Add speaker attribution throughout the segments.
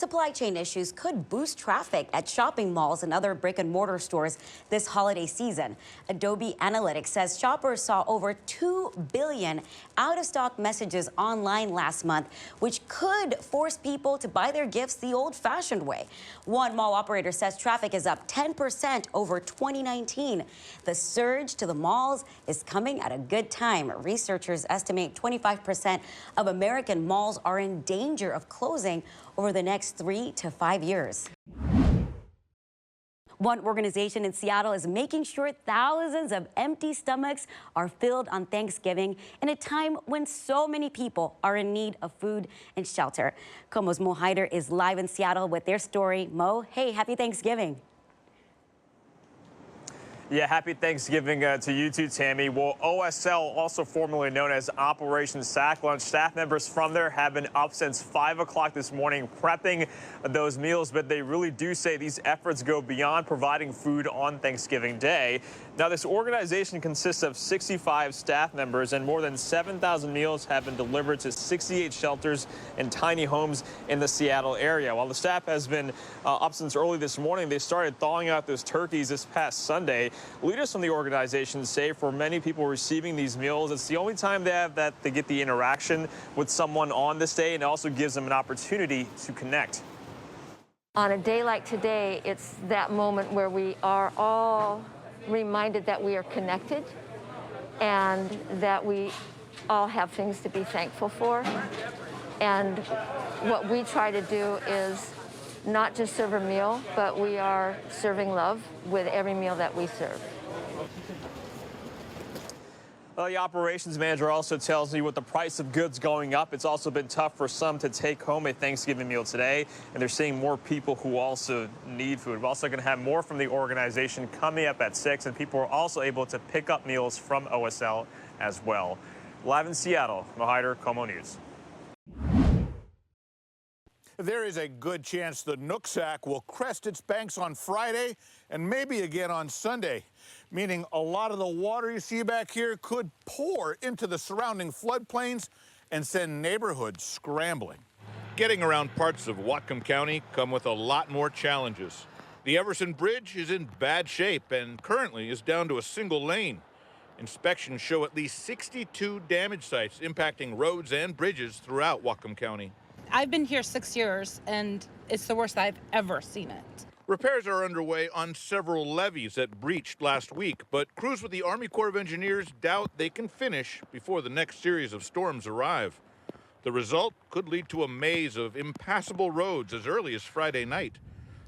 Speaker 1: supply chain issues could boost traffic at shopping malls and other brick-and-mortar stores this holiday season. Adobe Analytics says shoppers saw over 2 billion out-of-stock messages online last month, which could force people to buy their gifts the old-fashioned way. One mall operator says traffic is up 10% over 2019. The surge to the malls is coming at a good time. Researchers estimate 25% of American malls are in danger of closing over the next 3 to 5 years. One organization in Seattle is making sure thousands of empty stomachs are filled on Thanksgiving in a time when so many people are in need of food and shelter. KOMO's Mo Hyder is live in Seattle with their story. Mo, hey, happy Thanksgiving.
Speaker 2: Yeah, happy Thanksgiving to you too, Tammy. Well, OSL, also formerly known as Operation Sack Lunch, staff members from there have been up since 5 o'clock this morning prepping those meals, but they really do say these efforts go beyond providing food on Thanksgiving Day. Now, this organization consists of 65 staff members, and more than 7,000 meals have been delivered to 68 shelters and tiny homes in the Seattle area. While the staff has been up since early this morning, they started thawing out those turkeys this past Sunday. Leaders from the organization say for many people receiving these meals, it's the only time they have that they get the interaction with someone on this day, and it also gives them an opportunity to connect.
Speaker 3: On a day like today, it's that moment where we are all reminded that we are connected and that we all have things to be thankful for. And what we try to do is not just serve a meal, but we are serving love with every meal that we serve.
Speaker 2: Well, the operations manager also tells me with the price of goods going up, it's also been tough for some to take home a Thanksgiving meal today, and they're seeing more people who also need food. We're also going to have more from the organization coming up at 6, and people are also able to pick up meals from OSL as well. Live in Seattle, Mo Hyder, KOMO News.
Speaker 4: There is a good chance the Nooksack will crest its banks on Friday and maybe again on Sunday, meaning a lot of the water you see back here could pour into the surrounding floodplains and send neighborhoods scrambling. Getting around parts of Whatcom County come with a lot more challenges. The Everson Bridge is in bad shape and currently is down to a single lane. Inspections show at least 62 damage sites impacting roads and bridges throughout Whatcom County.
Speaker 5: I've been here 6 years, and it's the worst I've ever seen it.
Speaker 4: Repairs are underway on several levees that breached last week, but crews with the Army Corps of Engineers doubt they can finish before the next series of storms arrive. The result could lead to a maze of impassable roads as early as Friday night.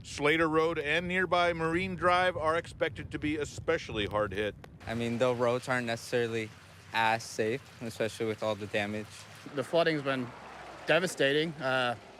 Speaker 4: Slater Road and nearby Marine Drive are expected to be especially hard hit.
Speaker 6: I mean, the roads aren't necessarily as safe, especially with all the damage.
Speaker 7: The flooding's been devastating.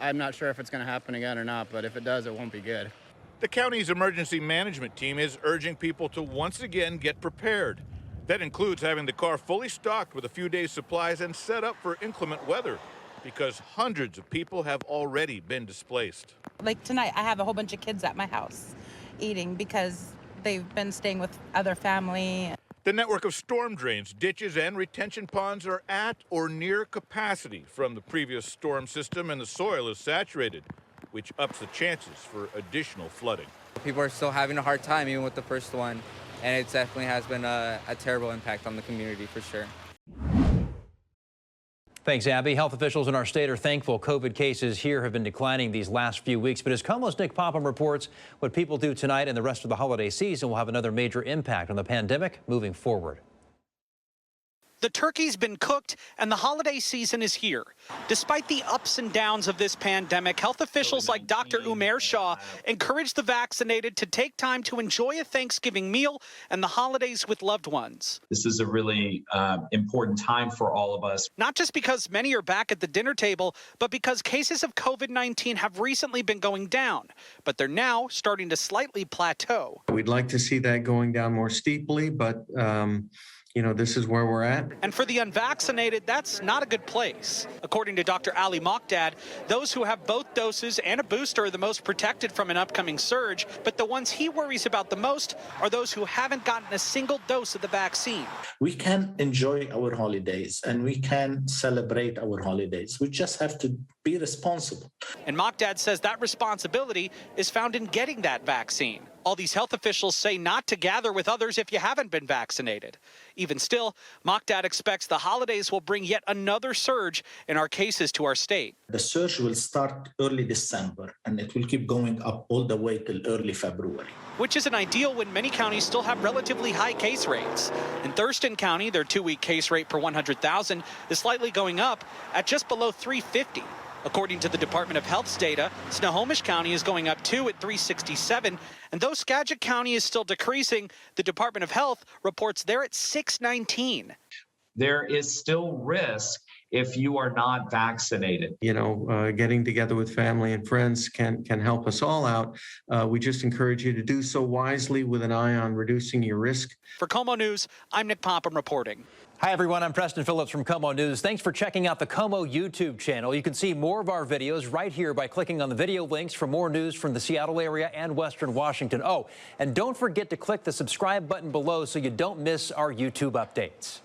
Speaker 7: I'm not sure if it's going to happen again or not, but if it does, it won't be good.
Speaker 4: The county's emergency management team is urging people to once again get prepared. That includes having the car fully stocked with a few days' supplies and set up for inclement weather, because hundreds of people have already been displaced.
Speaker 5: Like tonight, I have a whole bunch of kids at my house eating because they've been staying with other family.
Speaker 4: The network of storm drains, ditches, and retention ponds are at or near capacity from the previous storm system, and the soil is saturated, which ups the chances for additional flooding.
Speaker 6: People are still having a hard time, even with the first one, and it definitely has been a terrible impact on the community for sure.
Speaker 8: Thanks, Abby. Health officials in our state are thankful COVID cases here have been declining these last few weeks. But as KOMO's Nick Popham reports, what people do tonight and the rest of the holiday season will have another major impact on the pandemic moving forward.
Speaker 9: The turkey's been cooked and the holiday season is here. Despite the ups and downs of this pandemic, health officials like Dr. Umair Shah encourage the vaccinated to take time to enjoy a Thanksgiving meal and the holidays with loved ones.
Speaker 10: This is a really important time for all of us.
Speaker 9: Not just because many are back at the dinner table, but because cases of COVID-19 have recently been going down, but they're now starting to slightly plateau.
Speaker 11: We'd like to see that going down more steeply, but this is where we're at.
Speaker 9: And for the unvaccinated, that's not a good place. According to Dr. Ali Mokdad, those who have both doses and a booster are the most protected from an upcoming surge, but the ones he worries about the most are those who haven't gotten a single dose of the vaccine.
Speaker 11: We can enjoy our holidays and we can celebrate our holidays. We just have to be responsible.
Speaker 9: And Mokdad says that responsibility is found in getting that vaccine. All these health officials say not to gather with others if you haven't been vaccinated. Even still, Mokdad expects the holidays will bring yet another surge in our cases to our state.
Speaker 11: The surge will start early December and it will keep going up all the way till early February.
Speaker 9: Which isn't ideal when many counties still have relatively high case rates. In Thurston County, their 2-week case rate per 100,000 is slightly going up at just below 350. According to the Department of Health's data, Snohomish County is going up too at 367, and though Skagit County is still decreasing, the Department of Health reports they're at 619.
Speaker 10: There is still risk if you are not vaccinated.
Speaker 11: Getting together with family and friends can help us all out. We just encourage you to do so wisely with an eye on reducing your risk.
Speaker 9: For KOMO News, I'm Nick Popham reporting.
Speaker 8: Hi, everyone. I'm Preston Phillips from KOMO News. Thanks for checking out the KOMO YouTube channel. You can see more of our videos right here by clicking on the video links for more news from the Seattle area and Western Washington. Oh, and don't forget to click the subscribe button below so you don't miss our YouTube updates.